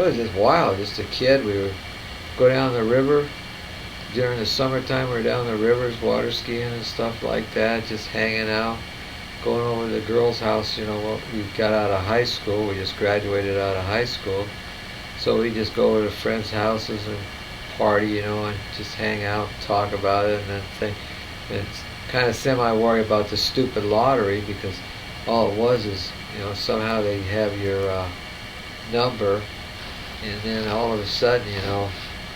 was just wild. Just a kid. We would go down the river during the summertime. We were down the rivers, water skiing and stuff like that, just hanging out. Going over to the girls' house, well, we got out of high school. We just graduated out of high school. So we just go over to friends' houses and party, and just hang out, talk about it, and then and kind of semi-worry about the stupid lottery, because all it was is, somehow they have your number, and then all of a sudden,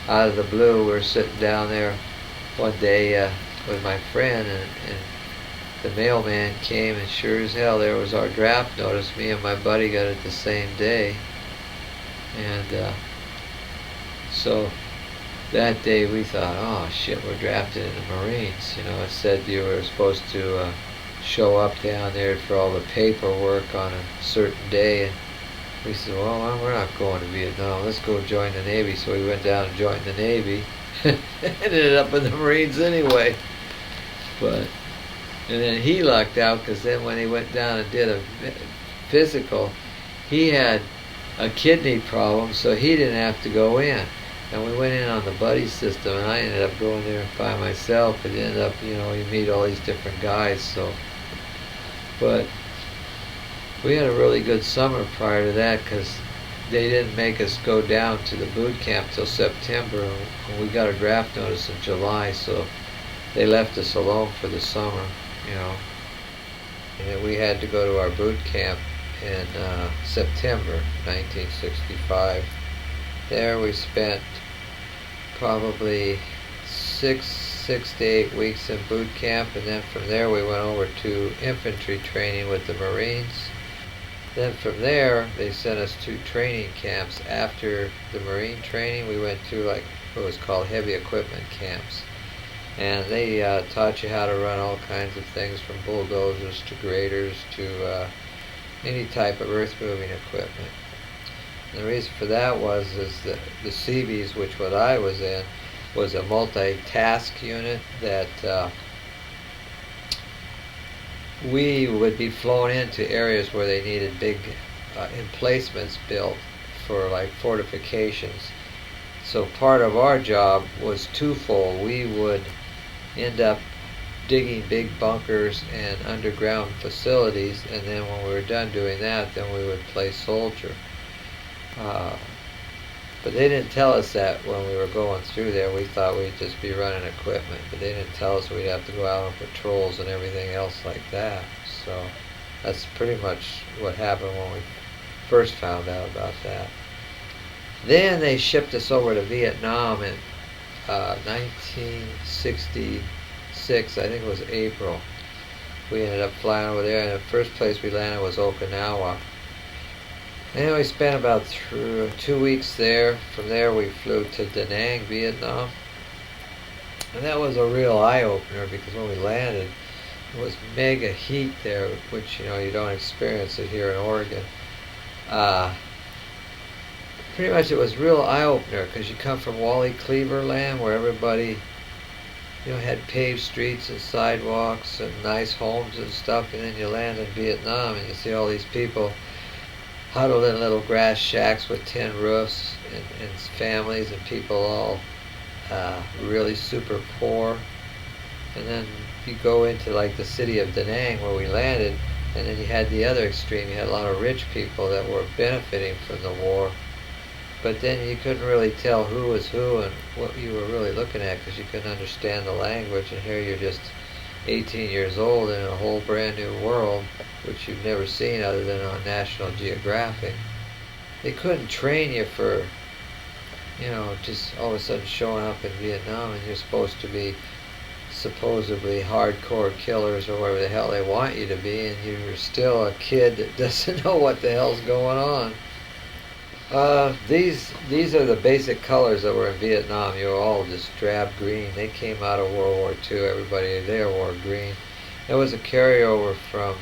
out of the blue, we're sitting down there one day with my friend, and the mailman came, and sure as hell, there was our draft notice. Me and my buddy got it the same day, and so that day we thought, oh shit, we're drafted in the Marines. It said you were supposed to show up down there for all the paperwork on a certain day, and we said, well, we're not going to Vietnam, let's go join the Navy. So we went down and joined the Navy. Ended up in the Marines anyway. And then he lucked out, because then when he went down and did a physical, he had a kidney problem, so he didn't have to go in. And we went in on the buddy system, and I ended up going there by myself. It ended up, you meet all these different guys. But we had a really good summer prior to that, because they didn't make us go down to the boot camp till September, and we got a draft notice in July, so they left us alone for the summer, And then we had to go to our boot camp in September 1965. There we spent probably six to 8 weeks in boot camp, and then from there we went over to infantry training with the Marines. Then from there, they sent us to training camps. After the Marine training, we went to what was called heavy equipment camps. And they taught you how to run all kinds of things, from bulldozers to graders to any type of earth-moving equipment. And the reason for that was that the Seabees, which what I was in, was a multi-task unit that we would be flown into areas where they needed big emplacements built for fortifications. So part of our job was twofold. We would end up digging big bunkers and underground facilities, and then when we were done doing that, then we would play soldier. But they didn't tell us that when we were going through there. We thought we'd just be running equipment, but they didn't tell us we'd have to go out on patrols and everything else like that. So that's pretty much what happened when we first found out about that. Then they shipped us over to Vietnam in 1966, I think it was April. We ended up flying over there, and the first place we landed was Okinawa. And we spent about 2 weeks there. From there we flew to Da Nang, Vietnam. And that was a real eye-opener, because when we landed, it was mega heat there, which you don't experience it here in Oregon. Pretty much it was real eye-opener, because you come from Wally Cleaver land, where everybody had paved streets and sidewalks and nice homes and stuff, and then you land in Vietnam and you see all these people huddled in little grass shacks with tin roofs, and families and people all really super poor. And then you go into the city of Da Nang where we landed, and then you had the other extreme. You had a lot of rich people that were benefiting from the war, but then you couldn't really tell who was who and what you were really looking at, because you couldn't understand the language, and here you're just 18 years old in a whole brand new world, which you've never seen other than on National Geographic. They couldn't train you for, just all of a sudden showing up in Vietnam, and you're supposed to be supposedly hardcore killers or whatever the hell they want you to be, and you're still a kid that doesn't know what the hell's going on. These are the basic colors that were in Vietnam. You were all just drab green. They came out of World War II. Everybody there wore green. It was a carryover from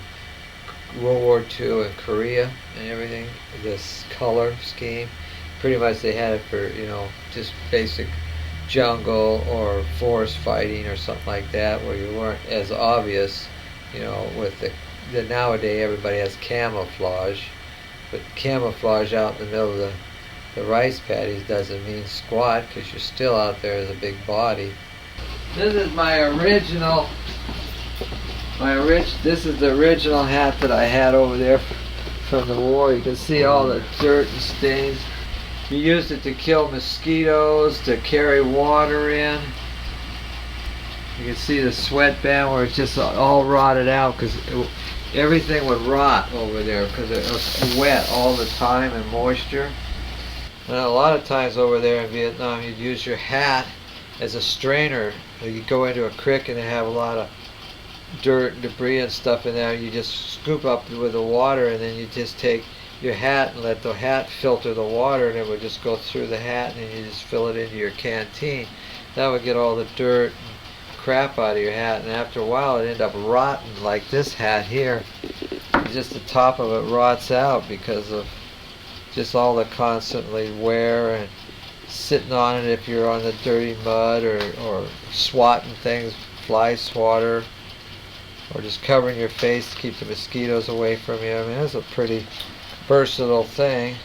World War II and Korea and everything. This color scheme, pretty much they had it for just basic jungle or forest fighting or something like that, where you weren't as obvious. With the nowadays everybody has camouflage. But camouflage out in the middle of the the rice paddies doesn't mean squat, because you're still out there as a big body. This is this is the original hat that I had over there from the war. You can see all the dirt and stains. You used it to kill mosquitoes, to carry water in. You can see the sweatband where it's just all rotted out, because everything would rot over there because it was wet all the time and moisture. And a lot of times over there in Vietnam, you'd use your hat as a strainer. You go into a creek and they have a lot of dirt and debris and stuff in there. You just scoop up with the water, and then you just take your hat and let the hat filter the water, and it would just go through the hat, and then you just fill it into your canteen. That would get all the dirt and crap out of your hat, and after a while it ended up rotting like this hat here. Just the top of it rots out because of just all the constantly wear and sitting on it if you're on the dirty mud, or swatting things, fly swatter, or just covering your face to keep the mosquitoes away from you. I mean, it's a pretty versatile thing,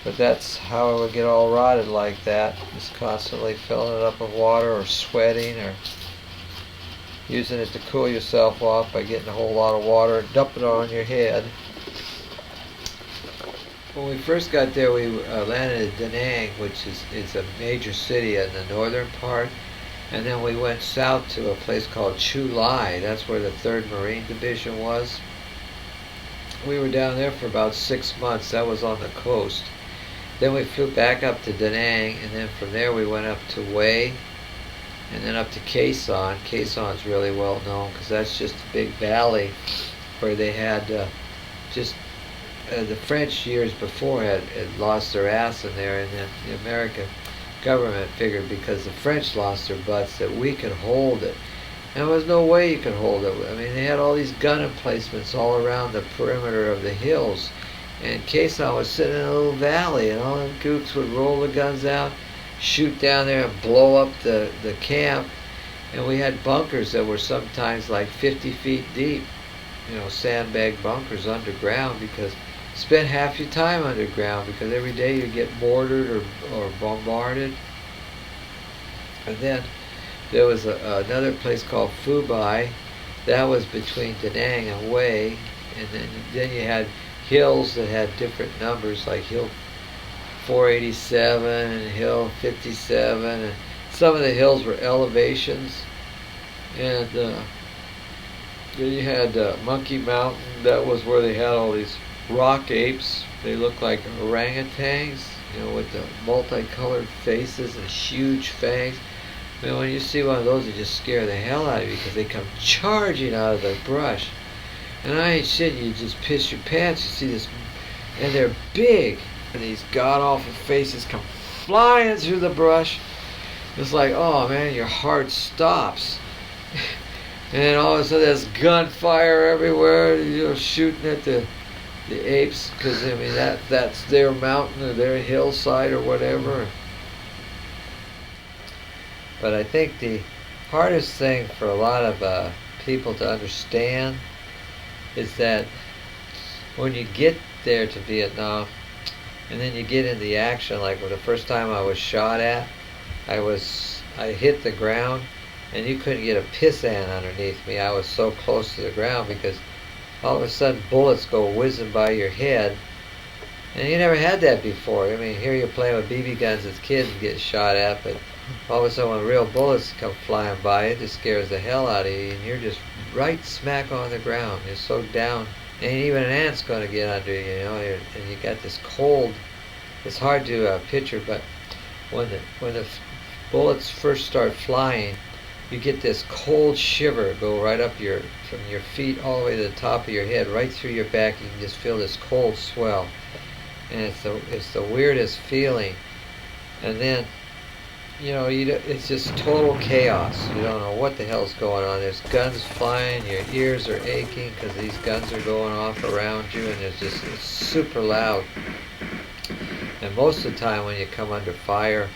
but that's how it would get all rotted like that, just constantly filling it up with water, or sweating, or using it to cool yourself off by getting a whole lot of water and dumping it on your head. When we first got there, we landed at Da Nang, which is a major city in the northern part, and then we went south to a place called Chu Lai. That's where the 3rd Marine Division was. We were down there for about 6 months. That was on the coast. Then we flew back up to Da Nang, and then from there we went up to Hue, and then up to Khe Sanh. Khe Sanh's really well known because that's just a big valley where they had the French years before had lost their ass in there, and then the American government figured because the French lost their butts that we could hold it. And there was no way you could hold it. I mean, they had all these gun emplacements all around the perimeter of the hills, and Khe Sanh was sitting in a little valley, and all them gooks would roll the guns out, shoot down there and blow up the camp. And we had bunkers that were sometimes like 50 feet deep, sandbag bunkers underground, because spend half your time underground, because every day you get mortared or bombarded. And then there was another place called Phu Bai. That was between Da Nang and Hue, and then you had hills that had different numbers, like Hill 487 and Hill 57, and some of the hills were elevations. And then you had Monkey Mountain. That was where they had all these rock apes. They looked like orangutans, with the multicolored faces and huge fangs. I mean, when you see one of those, it just scare the hell out of you, because they come charging out of the brush. And I ain't shit, you just piss your pants. You see this, and they're big, and these god-awful faces come flying through the brush. It's like, oh man, your heart stops. And then all of a sudden there's gunfire everywhere, shooting at the apes, because I mean that's their mountain or their hillside or whatever. But I think the hardest thing for a lot of people to understand is that when you get there to Vietnam, and then you get into the action, like the first time I was shot at, I hit the ground, and you couldn't get a piss ant underneath me. I was so close to the ground, because all of a sudden bullets go whizzing by your head, and you never had that before. I mean, here you're playing with BB guns as kids and getting shot at, but all of a sudden when real bullets come flying by, it just scares the hell out of you, and you're just right smack on the ground. You're so down, and even an ant's going to get under you, and you got this cold. It's hard to picture, but when the bullets first start flying, you get this cold shiver go right up from your feet all the way to the top of your head, right through your back. You can just feel this cold swell, and it's the weirdest feeling. And then it's just total chaos. You don't know what the hell's going on. There's guns flying, your ears are aching because these guns are going off around you, and it's super loud. And most of the time when you come under fire,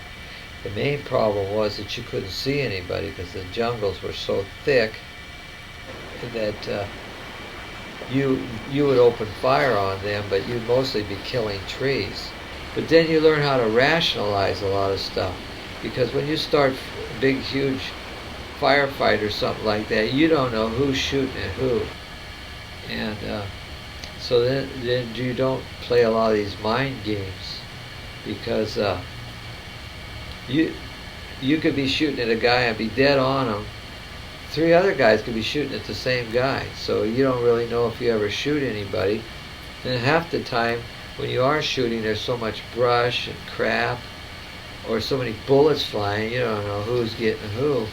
the main problem was that you couldn't see anybody, because the jungles were so thick that you would open fire on them, but you'd mostly be killing trees. But then you learn how to rationalize a lot of stuff, because when you start a big, huge firefight or something like that, you don't know who's shooting at who, and so then you don't play a lot of these mind games, because you could be shooting at a guy and be dead on him. 3 other guys could be shooting at the same guy, so you don't really know if you ever shoot anybody. And half the time when you are shooting, there's so much brush and crap, or so many bullets flying, you don't know who's getting who.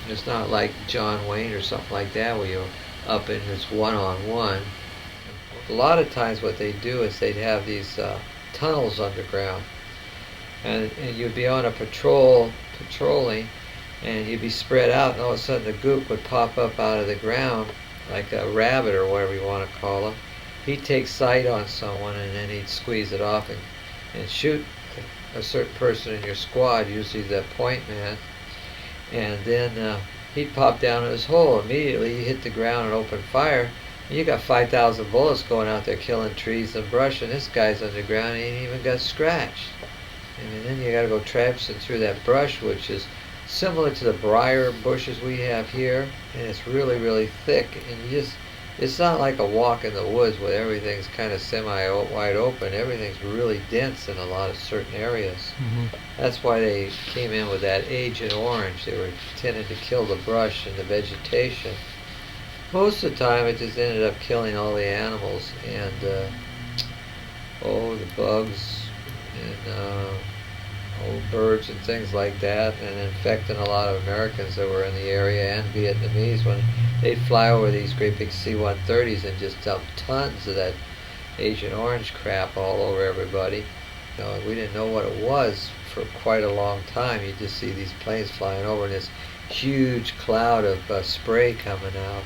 It's not like John Wayne or something like that where you're up and it's one-on-one. A lot of times what they do is they'd have these tunnels underground, and you'd be on a patrolling, and you'd be spread out, and all of a sudden the gook would pop up out of the ground like a rabbit or whatever you want to call him. He'd take sight on someone, and then he'd squeeze it off and shoot a certain person in your squad, usually the point man, and then he'd pop down in his hole. Immediately you hit the ground and open fire, and you got 5,000 bullets going out there killing trees and brush, and this guy's underground and he ain't even got scratched. And then you got to go traipsing through that brush, which is similar to the briar bushes we have here, and it's really, really thick, and it's not like a walk in the woods where everything's kind of semi-wide open. Everything's really dense in a lot of certain areas. Mm-hmm. That's why they came in with that Agent Orange. They were intended to kill the brush and the vegetation. Most of the time it just ended up killing all the animals and the bugs and birds and things like that, and infecting a lot of Americans that were in the area and Vietnamese when they'd fly over these great big C-130s and just dump tons of that Agent Orange crap all over everybody. You know, we didn't know what it was for quite a long time. You just see these planes flying over and this huge cloud of spray coming out.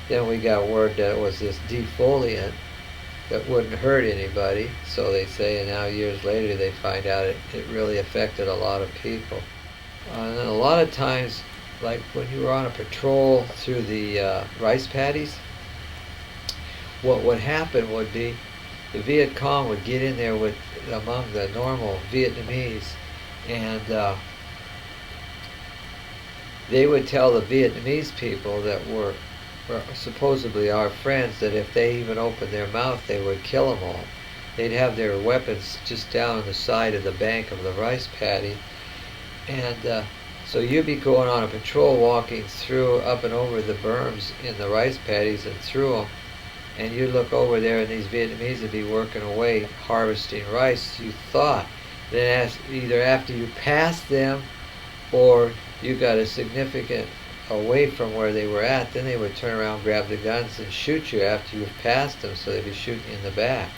Then we got word that it was this defoliant that wouldn't hurt anybody, so they say, and now years later they find out it really affected a lot of people. And then a lot of times, like when you were on a patrol through the rice paddies, what would happen would be the Viet Cong would get in there with among the normal Vietnamese, and they would tell the Vietnamese people that were supposedly our friends that if they even opened their mouth they would kill them all. They'd have their weapons just down the side of the bank of the rice paddy, and so you'd be going on a patrol walking through up and over the berms in the rice paddies and through them, and you'd look over there and these Vietnamese would be working away harvesting rice. You thought then either after you passed them or you got a significant away from where they were at, then they would turn around, grab the guns, and shoot you after you've passed them, so they'd be shooting in the back.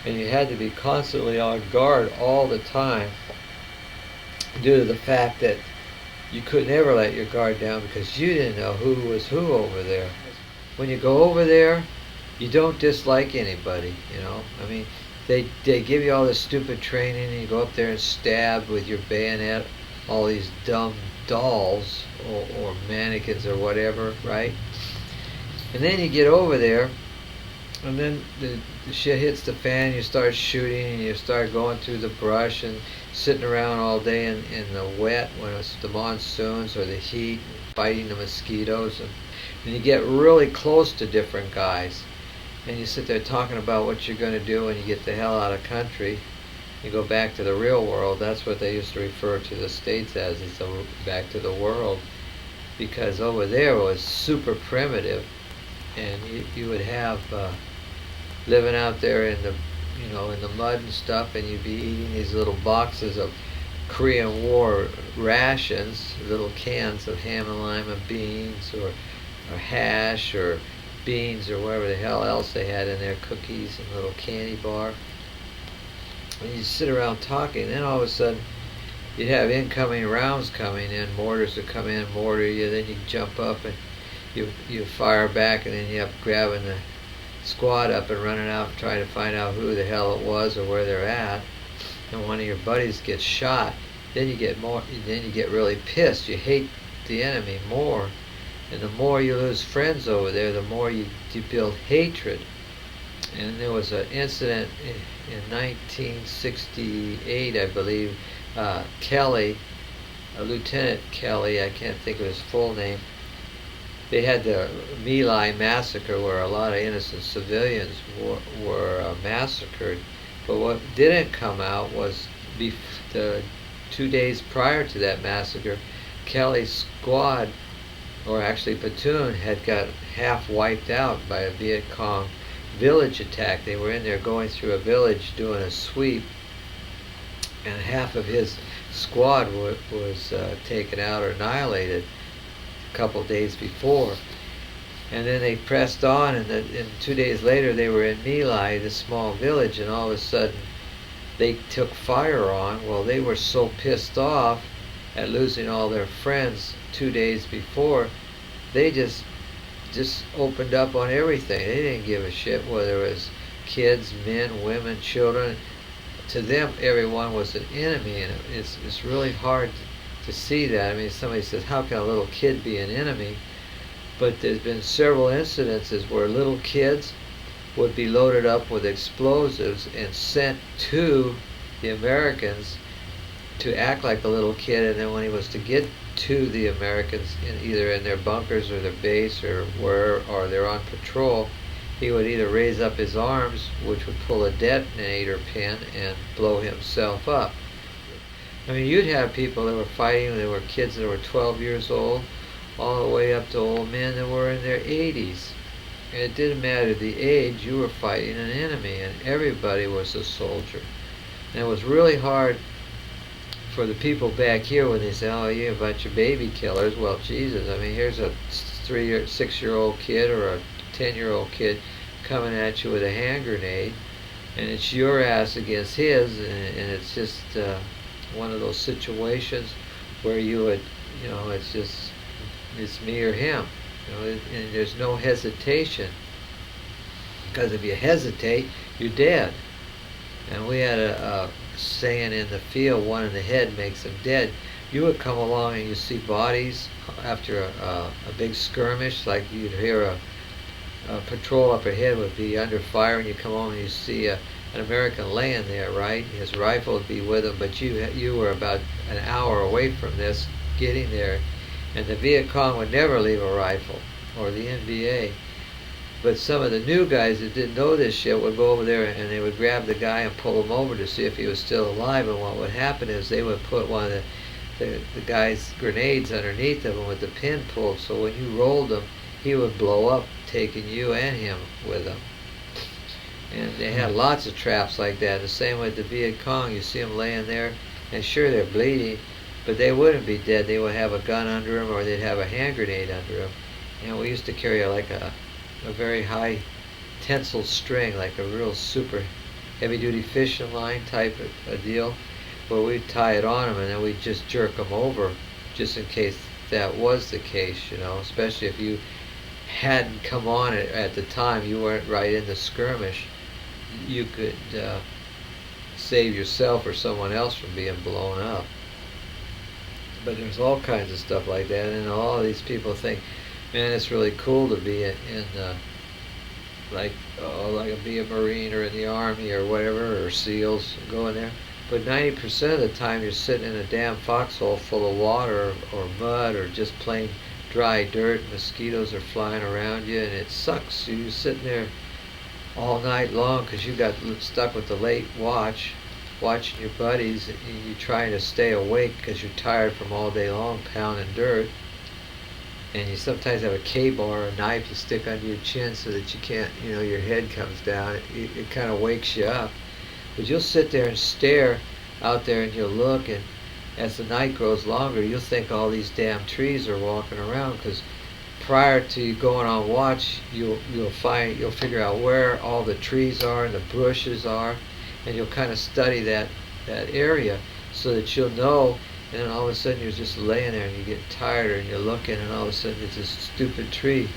And you had to be constantly on guard all the time due to the fact that you could never let your guard down because you didn't know who was who over there. When you go over there, you don't dislike anybody, you know. I mean, they give you all this stupid training, and you go up there and stab with your bayonet all these dumb dolls or mannequins or whatever, right? And then you get over there, and then the shit hits the fan, you start shooting, and you start going through the brush and sitting around all day in the wet when it's the monsoons or the heat, fighting the mosquitoes, and you get really close to different guys, and you sit there talking about what you're going to do when you get the hell out of country. You go back to the real world. That's what they used to refer to the States as, is back to the world, because over there it was super primitive, and you would have living out there in the in the mud and stuff, and you'd be eating these little boxes of Korean War rations, little cans of ham and lima beans or hash or beans or whatever the hell else they had in there, cookies and little candy bar. And you sit around talking, and then all of a sudden you'd have incoming rounds coming in, mortars would come in, mortar you, then you jump up and you fire back, and then you have grabbing the squad up and running out and trying to find out who the hell it was or where they're at. And one of your buddies gets shot, then you get really pissed. You hate the enemy more, And the more you lose friends over there, the more you build hatred. And there was an incident in 1968, I believe. Kelly, Lieutenant Kelly, I can't think of his full name. They had the My Lai massacre where a lot of innocent civilians were massacred. But what didn't come out was the 2 days prior to that massacre, Kelly's squad, or actually platoon, had got half wiped out by a Viet Cong village attack. They were in there going through a village doing a sweep, and half of his squad was taken out or annihilated a couple days before. And then they pressed on, and 2 days later they were in My Lai, this small village, and all of a sudden they took fire on. Well, they were so pissed off at losing all their friends 2 days before, they just opened up on everything. They didn't give a shit whether it was kids, men, women, children. To them, everyone was an enemy, and it's really hard to see that. I mean, somebody says, how can a little kid be an enemy? But there's been several incidences where little kids would be loaded up with explosives and sent to the Americans to act like a little kid, and then when he was to get to the Americans, either in their bunkers or their base or they're on patrol, he would either raise up his arms, which would pull a detonator pin and blow himself up. I mean, you'd have people that were fighting, there were kids that were 12 years old, all the way up to old men that were in their 80s. And it didn't matter the age, you were fighting an enemy, and everybody was a soldier. And it was really hard for the people back here when they say, oh, you're a bunch of baby killers. Well, Jesus, I mean, here's a 6-year-old kid or a 10-year-old kid coming at you with a hand grenade, and it's your ass against his, and it's just one of those situations where you would, it's me or him, and there's no hesitation, because if you hesitate, you're dead. And we had a saying in the field, one in the head makes them dead. You would come along and you see bodies after a big skirmish, like you'd hear a patrol up ahead would be under fire, and you come along and you see an American laying there, right? His rifle would be with him, but you were about an hour away from this, getting there, and the Viet Cong would never leave a rifle, or the NBA. But some of the new guys that didn't know this shit would go over there and they would grab the guy and pull him over to see if he was still alive. And what would happen is they would put one of the guy's grenades underneath of him with the pin pulled. So when you rolled him, he would blow up, taking you and him with him. And they had lots of traps like that. The same with the Viet Cong. You see them laying there, and sure, they're bleeding, but they wouldn't be dead. They would have a gun under them, or they'd have a hand grenade under them. And we used to carry like a very high tensile string, like a real super heavy-duty fishing line type of a deal, where we'd tie it on them and then we'd just jerk them over, just in case that was the case, especially if you hadn't come on it at the time, you weren't right in the skirmish, you could save yourself or someone else from being blown up. But there's all kinds of stuff like that, and all of these people think, man, it's really cool to be be a Marine or in the Army or whatever, or SEALs, go in there. But 90% of the time you're sitting in a damn foxhole full of water or mud or just plain dry dirt. Mosquitoes are flying around you, and it sucks. You're sitting there all night long because you got stuck with the late watch, watching your buddies, and you're trying to stay awake because you're tired from all day long pounding dirt. And you sometimes have a K-bar or a knife you stick under your chin so that you can't, your head comes down. It kind of wakes you up. But you'll sit there and stare out there, and you'll look, and as the night grows longer, you'll think all these damn trees are walking around, because prior to you going on watch, you'll figure out where all the trees are and the bushes are, and you'll kind of study that area so that you'll know. And then all of a sudden you're just laying there and you get tired and you're looking, and all of a sudden it's this stupid tree.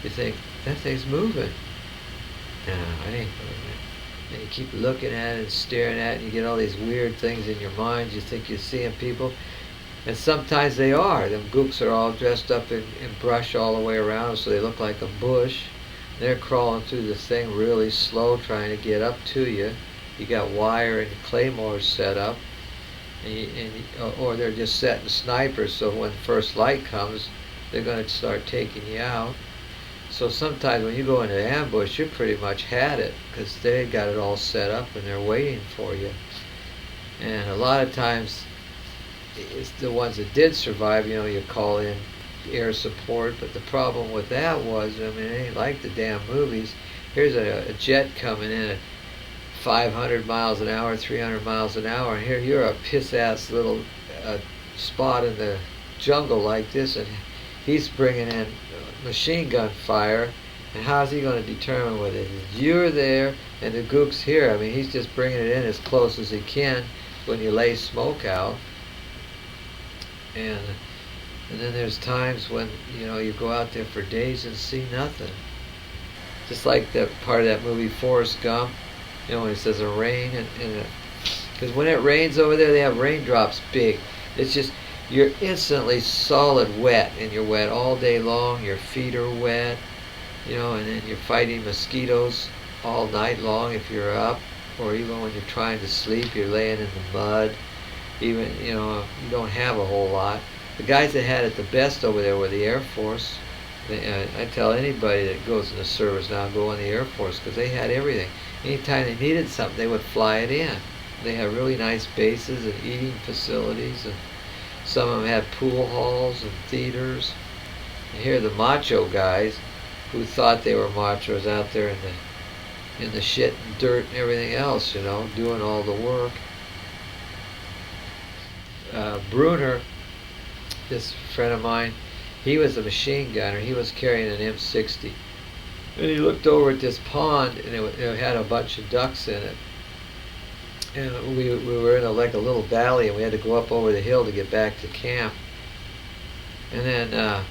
You think, that thing's moving. No, it ain't moving. And you keep looking at it and staring at it, and you get all these weird things in your mind. You think you're seeing people. And sometimes they are. Them gooks are all dressed up in brush all the way around, so they look like a bush. They're crawling through the thing really slow, trying to get up to you. You got wire and claymores set up, or they're just setting snipers, so when first light comes, they're going to start taking you out. So sometimes when you go into ambush, you pretty much had it, because they got it all set up and they're waiting for you. And a lot of times, it's the ones that did survive, you call in air support, but the problem with that was, it ain't like the damn movies. Here's a jet coming in at 500 miles an hour, 300 miles an hour, and here you're a piss-ass little spot in the jungle like this, and he's bringing in machine gun fire, and how's he going to determine whether you're there and the gook's here? He's just bringing it in as close as he can when you lay smoke out. And then there's times when you go out there for days and see nothing. Just like that part of that movie Forrest Gump, when it says a rain, because when it rains over there, they have raindrops big. It's just you're instantly solid wet, and you're wet all day long. Your feet are wet, and then you're fighting mosquitoes all night long if you're up, or even when you're trying to sleep, you're laying in the mud. Even, you don't have a whole lot. The guys that had it the best over there were the Air Force. I tell anybody that goes in the service now, go in the Air Force, because they had everything. Anytime they needed something, they would fly it in. They have really nice bases and eating facilities, and some of them had pool halls and theaters. And here are the macho guys who thought they were machos out there in the shit and dirt and everything else, doing all the work. Bruner, this friend of mine, he was a machine gunner. He was carrying an M60. And he looked over at this pond, and it had a bunch of ducks in it. And we were in a little valley, and we had to go up over the hill to get back to camp. And then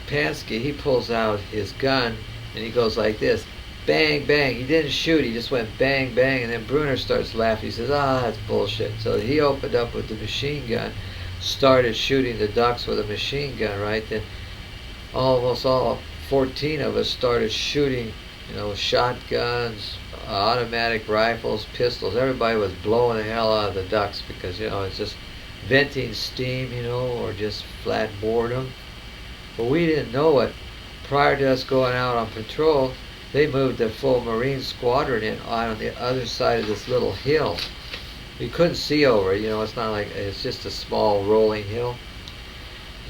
Pansky, he pulls out his gun, and he goes like this. Bang, bang. He didn't shoot. He just went bang, bang. And then Bruner starts laughing. He says, that's bullshit. So he opened up with the machine gun, started shooting the ducks with a machine gun, right? Then almost all 14 of us started shooting, shotguns, automatic rifles, pistols. Everybody was blowing the hell out of the ducks because, it's just venting steam, or just flat boredom. But we didn't know it. Prior to us going out on patrol, they moved the full Marine squadron in on the other side of this little hill. You couldn't see over it, it's not like, it's just a small rolling hill.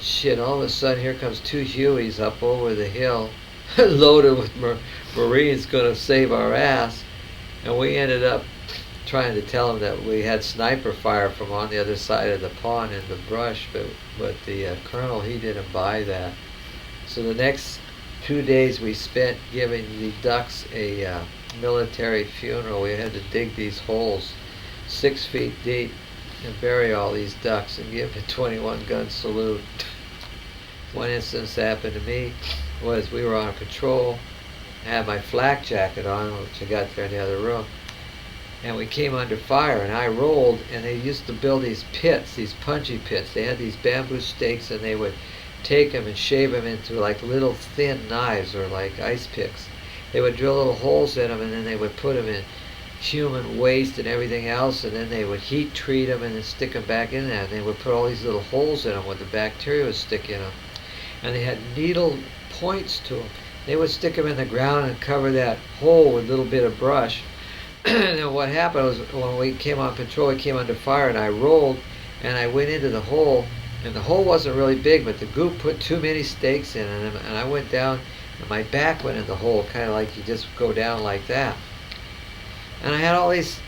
Shit, all of a sudden here comes two Hueys up over the hill, loaded with Marines going to save our ass. And we ended up trying to tell them that we had sniper fire from on the other side of the pond in the brush, but the colonel, he didn't buy that. So the next 2 days we spent giving the ducks a military funeral. We had to dig these holes 6 feet deep and bury all these ducks and give a 21 gun salute. One instance happened to me was we were on a patrol. I had my flak jacket on, which I got there in the other room, and we came under fire, and I rolled, and they used to build these pits, these punji pits. They had these bamboo stakes, and they would take them and shave them into like little thin knives or like ice picks. They would drill little holes in them, and then they would put them in human waste and everything else, and then they would heat treat them and then stick them back in there. And they would put all these little holes in them where the bacteria would stick in them. And they had needle points to them. They would stick them in the ground and cover that hole with a little bit of brush. And then what happened was when we came on patrol, we came under fire, and I rolled, and I went into the hole. And the hole wasn't really big, but the goop put too many stakes in it, and I went down, and my back went in the hole, kind of like you just go down like that. And I had all these,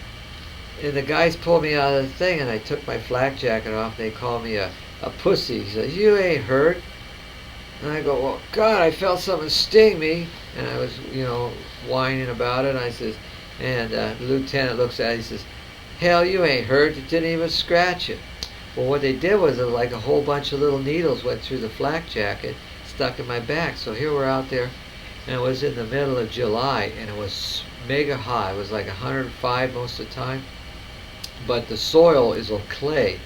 and the guys pulled me out of the thing, and I took my flak jacket off, and they called me a pussy. He says, "You ain't hurt." And I go, "Well, God, I felt something sting me." And I was, whining about it. And I says, and the lieutenant looks at it, he says, "Hell, you ain't hurt. It didn't even scratch you." Well, what they did was like a whole bunch of little needles went through the flak jacket, stuck in my back. So here we're out there, and it was in the middle of July, and it was mega hot. It was like 105 most of the time. But the soil is of clay,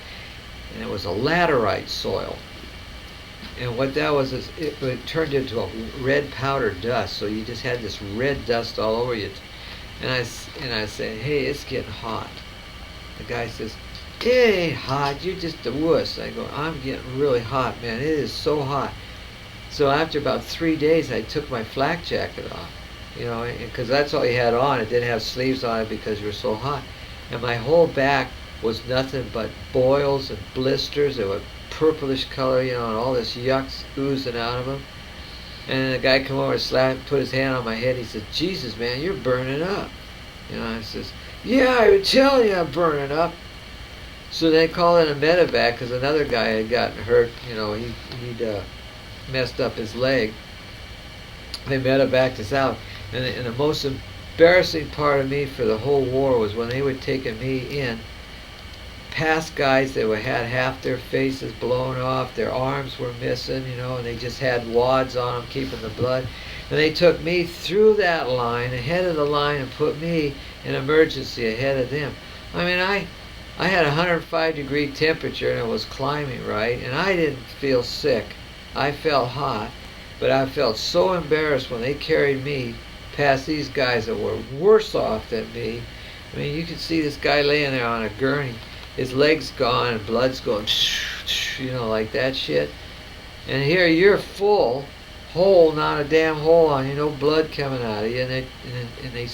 and it was a laterite soil. And what that was is it turned into a red powder dust, so you just had this red dust all over you. And I said, hey, it's getting hot. The guy says, it ain't hot, you're just a wuss. I go, I'm getting really hot, man. It is so hot. So after about 3 days, I took my flak jacket off, because that's all you had on. It didn't have sleeves on it because you were so hot. And my whole back was nothing but boils and blisters. They were purplish color, and all this yuck's oozing out of them. And then the guy come over and put his hand on my head. He said, Jesus, man, you're burning up. I says, yeah, I would tell you I'm burning up. So they called in a medevac because another guy had gotten hurt. He'd messed up his leg. They medevaced us out. And the most embarrassing part of me for the whole war was when they were taking me in, past guys that had half their faces blown off, their arms were missing, and they just had wads on them keeping the blood. And they took me through that line, ahead of the line, and put me in emergency ahead of them. I mean, I had 105-degree temperature and it was climbing, right? And I didn't feel sick. I felt hot, but I felt so embarrassed when they carried me past these guys that were worse off than me. I mean, you could see this guy laying there on a gurney. His leg's gone and blood's going, like that shit. And here you're full, whole, not a damn hole on you, no blood coming out of you, and they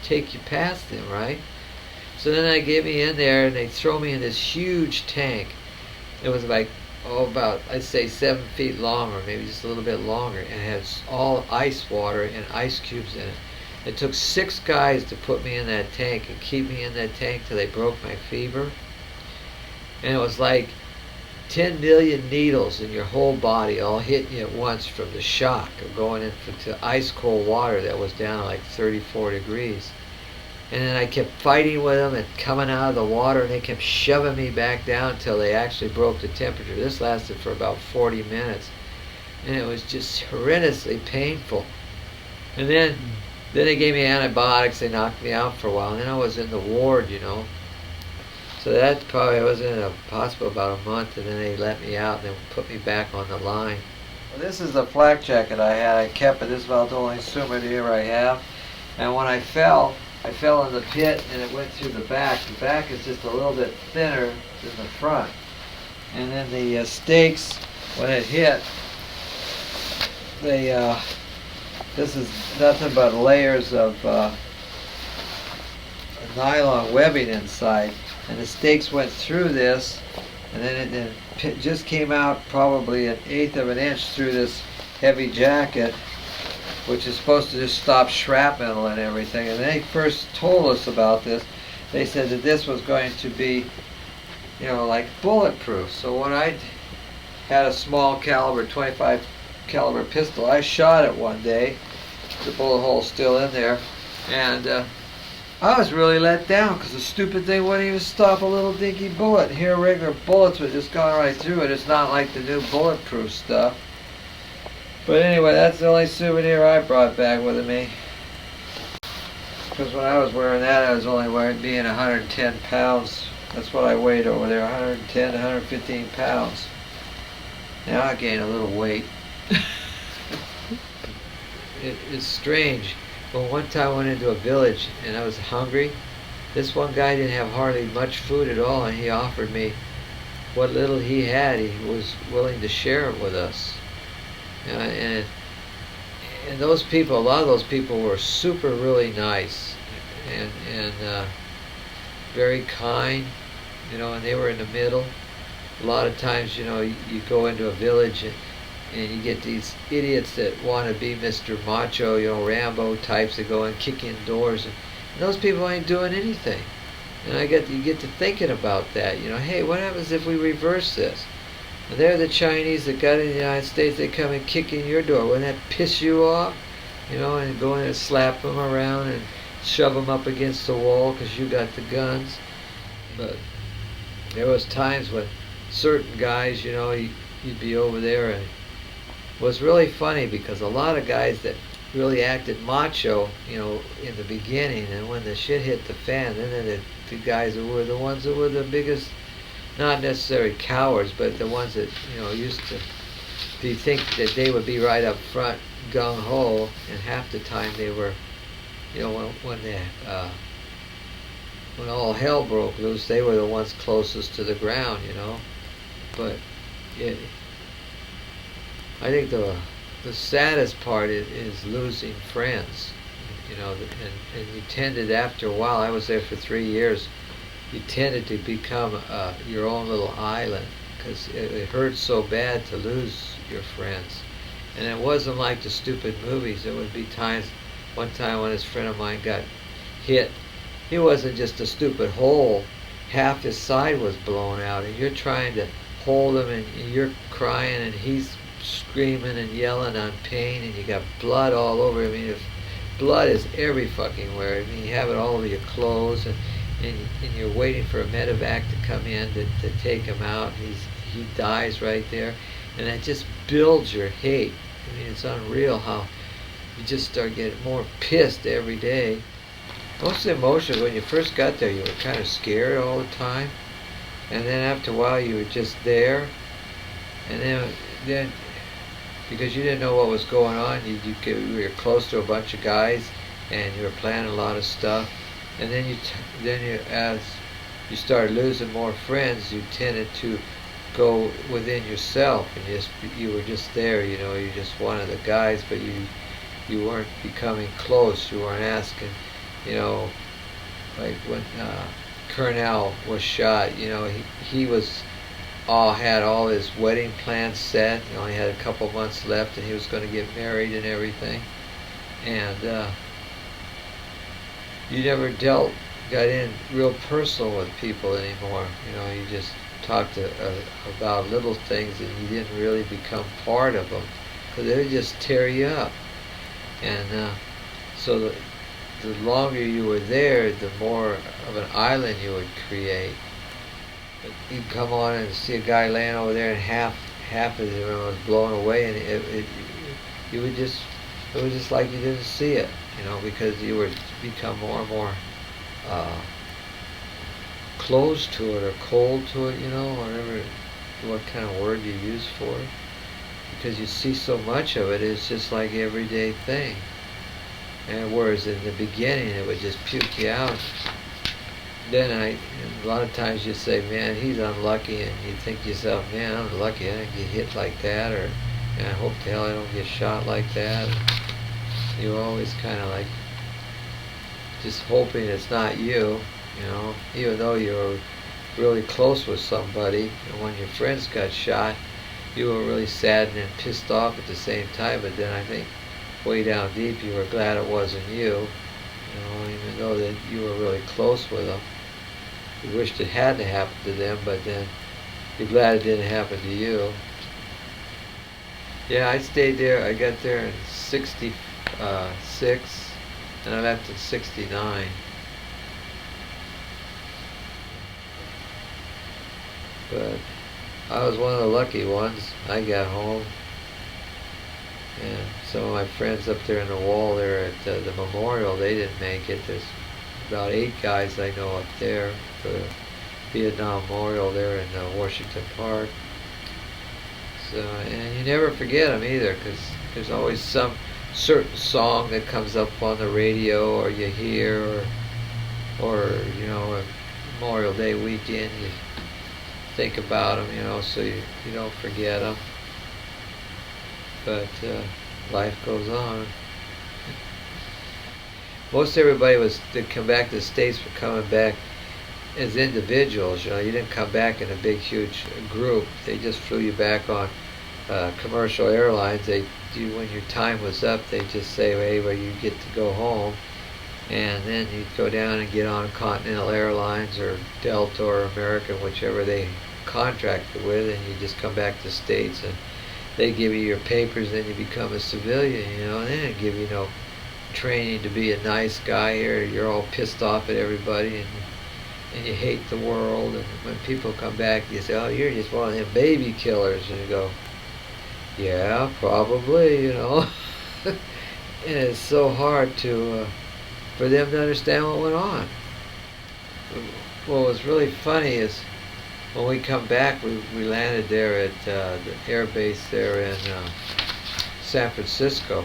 take you past them, right? So then they get me in there and they throw me in this huge tank. It was like, about, I'd say 7 feet long, or maybe just a little bit longer, and it had all ice water and ice cubes in it. It took 6 guys to put me in that tank and keep me in that tank till they broke my fever. And it was like 10 million needles in your whole body all hitting you at once from the shock of going into ice cold water that was down to like 34 degrees. And then I kept fighting with them and coming out of the water, and they kept shoving me back down until they actually broke the temperature. This lasted for about 40 minutes. And it was just horrendously painful. And then they gave me antibiotics. They knocked me out for a while. And then I was in the ward, So that probably, I was in a hospital about a month, and then they let me out and then put me back on the line. Well, this is the flak jacket I had. I kept it. This is about the only souvenir I have. And when I fell in the pit and it went through the back. The back is just a little bit thinner than the front. And then the stakes, when it hit, this is nothing but layers of nylon webbing inside. And the stakes went through this, and then it just came out probably 1/8 of an inch through this heavy jacket, which is supposed to just stop shrapnel and everything. And they first told us about this. They said that this was going to be, like bulletproof. So when I had a small caliber, 25 caliber pistol, I shot it one day. The bullet hole's still in there. And I was really let down because the stupid thing wouldn't even stop a little dinky bullet. Here regular bullets would just go right through it. It's not like the new bulletproof stuff. But anyway, that's the only souvenir I brought back with me. Because when I was wearing that, I was only being 110 pounds. That's what I weighed over there, 110 to 115 pounds. Now I gained a little weight. It's strange. Well, one time I went into a village and I was hungry. This one guy didn't have hardly much food at all, and he offered me what little he had. He was willing to share it with us. And those people, a lot of those people were really nice and very kind, and they were in the middle. A lot of times, you go into a village and you get these idiots that want to be Mr. Macho, Rambo types that go and kick in doors, and those people ain't doing anything. And you get to thinking about that, hey, what happens if we reverse this? And they're the Chinese that got in the United States. They come and kick in your door. Wouldn't that piss you off? And go in and slap them around and shove them up against the wall because you got the guns. But there was times when certain guys, you'd be over there, and it was really funny because a lot of guys that really acted macho, in the beginning, and when the shit hit the fan, then the guys that were the ones that were the biggest not necessarily cowards, but the ones that, used to, you think that they would be right up front, gung ho, and half the time they were, when all hell broke loose, they were the ones closest to the ground. But it, I think the saddest part is losing friends. And you tended, after a while, I was there for 3 years, you tended to become your own little island, because it hurt so bad to lose your friends. And it wasn't like the stupid movies. There would be times, one time when this friend of mine got hit, he wasn't just a stupid hole, half his side was blown out, and you're trying to hold him, and you're crying, and he's screaming and yelling on pain, and you got blood all over. I mean, if blood is every fucking where. I mean, you have it all over your clothes, and you're waiting for a medevac to come in to take him out. He dies right there, and that just builds your hate. I mean, it's unreal how you just start getting more pissed every day. Most of the emotions, when you first got there, you were kind of scared all the time, and then after a while you were just there, and then because you didn't know what was going on, you were close to a bunch of guys, and you were planning a lot of stuff, and then as you started losing more friends, you tended to go within yourself, and you were just there. You're just one of the guys, but you weren't becoming close. You weren't asking. Like when Cornell was shot, he was had all his wedding plans set. He only had a couple months left, and he was going to get married and everything. And you never got in real personal with people anymore. You just talked about little things, and you didn't really become part of them, because they would just tear you up. And so the longer you were there, the more of an island you would create. You'd come on and see a guy laying over there, and half of him was blown away, and it was just like you didn't see it, because you would become more and more closed to it, or cold to it, whatever, what kind of word you use for it, because you see so much of it. It's just like everyday thing. And whereas in the beginning it would just puke you out, then a lot of times you say, man, he's unlucky, and you think to yourself, man, I'm lucky I didn't get hit like that, or I hope to hell I don't get shot like that. You're always kind of like just hoping it's not you, even though you're really close with somebody, and when your friends got shot, you were really saddened and pissed off at the same time. But then I think way down deep you were glad it wasn't you, even though that you were really close with them. You wished it hadn't happened to them, but then you're glad it didn't happen to you. Yeah, I stayed there. I got there in 66, and I left in 69. But I was one of the lucky ones. I got home, and some of my friends up there in the wall there at the memorial, they didn't make it. There's about 8 guys I know up there for the Vietnam Memorial there in Washington Park. So, and you never forget them either, because there's always some certain song that comes up on the radio, or you hear, or Memorial Day weekend, you think about them, so you don't forget them. But life goes on. Most everybody that come back to the States were coming back as individuals. You didn't come back in a big, huge group. They just flew you back on commercial airlines. When your time was up, they just say, hey, well, you get to go home. And then you'd go down and get on Continental Airlines or Delta or American, whichever they contracted with, and you just come back to the States, and they give you your papers, then you become a civilian, and they didn't give you no training to be a nice guy here. You're all pissed off at everybody, and you hate the world, and when people come back, you say, oh, you're just one of them baby killers, and you go, yeah, probably, and it's so hard for them to understand what went on. What was really funny is when we come back, we landed there at the air base there in San Francisco.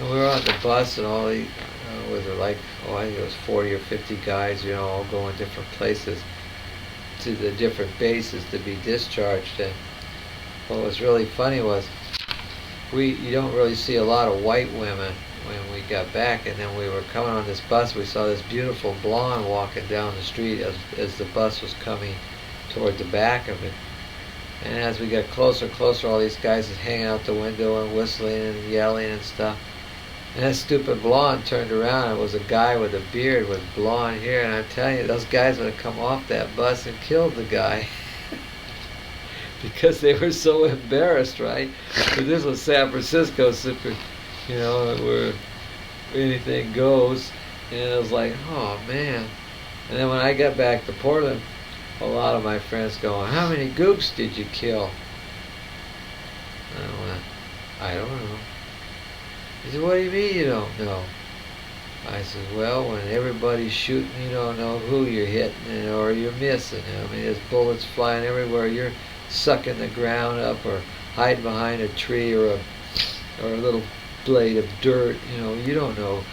And we were on the bus, and all the, was it like, oh, I think it was 40 or 50 guys, you know, all going different places to the different bases to be discharged. And what was really funny was you don't really see a lot of white women when we got back, and then we were coming on this bus. We saw this beautiful blonde walking down the street as the bus was coming toward the back of it. And as we got closer and closer, all these guys was hanging out the window and whistling and yelling and stuff. And that stupid blonde turned around. It was a guy with a beard with blonde hair, and I'm telling you, those guys would have come off that bus and killed the guy. Because they were so embarrassed, right? But this was San Francisco, super, you know, where anything goes. And it was like, oh man. And then when I got back to Portland, a lot of my friends going, how many gooks did you kill? And I went, I don't know. He said, what do you mean you don't know? I said, well, when everybody's shooting, you don't know who you're hitting or you're missing. I mean, there's bullets flying everywhere. You're sucking the ground up or hiding behind a tree or a little blade of dirt. You know, you don't know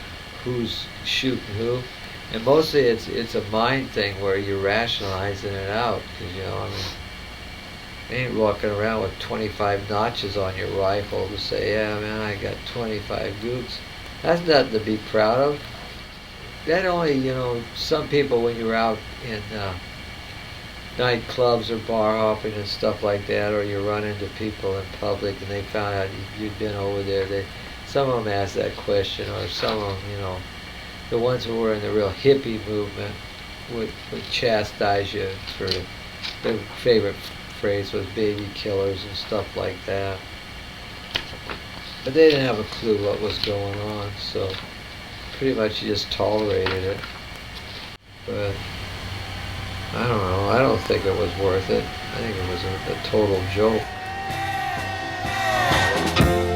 who's shooting who. And mostly it's a mind thing where you're rationalizing it out. Because, you know, I mean, you ain't walking around with 25 notches on your rifle to say, yeah, man, I got 25 gooks. That's nothing to be proud of. That only, you know, some people when you're out in nightclubs or bar hopping and stuff like that, or you run into people in public and they found out you'd been over there, some of them ask that question, or some of them, you know, the ones who were in the real hippie movement would chastise you for their favorite phrase was baby killers and stuff like that. But they didn't have a clue what was going on, so pretty much you just tolerated it. But I don't know, I don't think it was worth it. I think it was a total joke.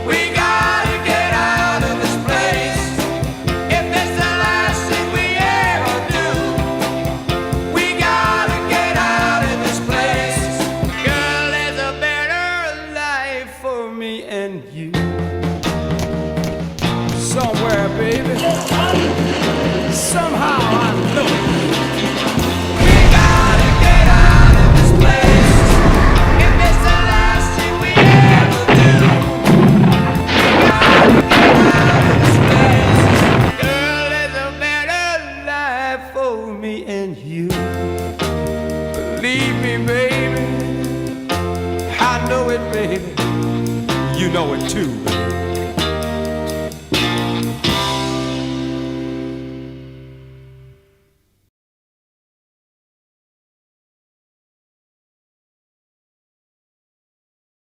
We gotta get out of this place. If it's the last thing we ever do, we gotta get out of this place. Girl, there's a better life for me and you. Somewhere, baby. Somehow I know it. We gotta get out of this place. If it's the last thing we ever do, we gotta get out of this place. Girl, there's a better life for me and you. Believe me, baby. I know it, baby. You know it too, baby.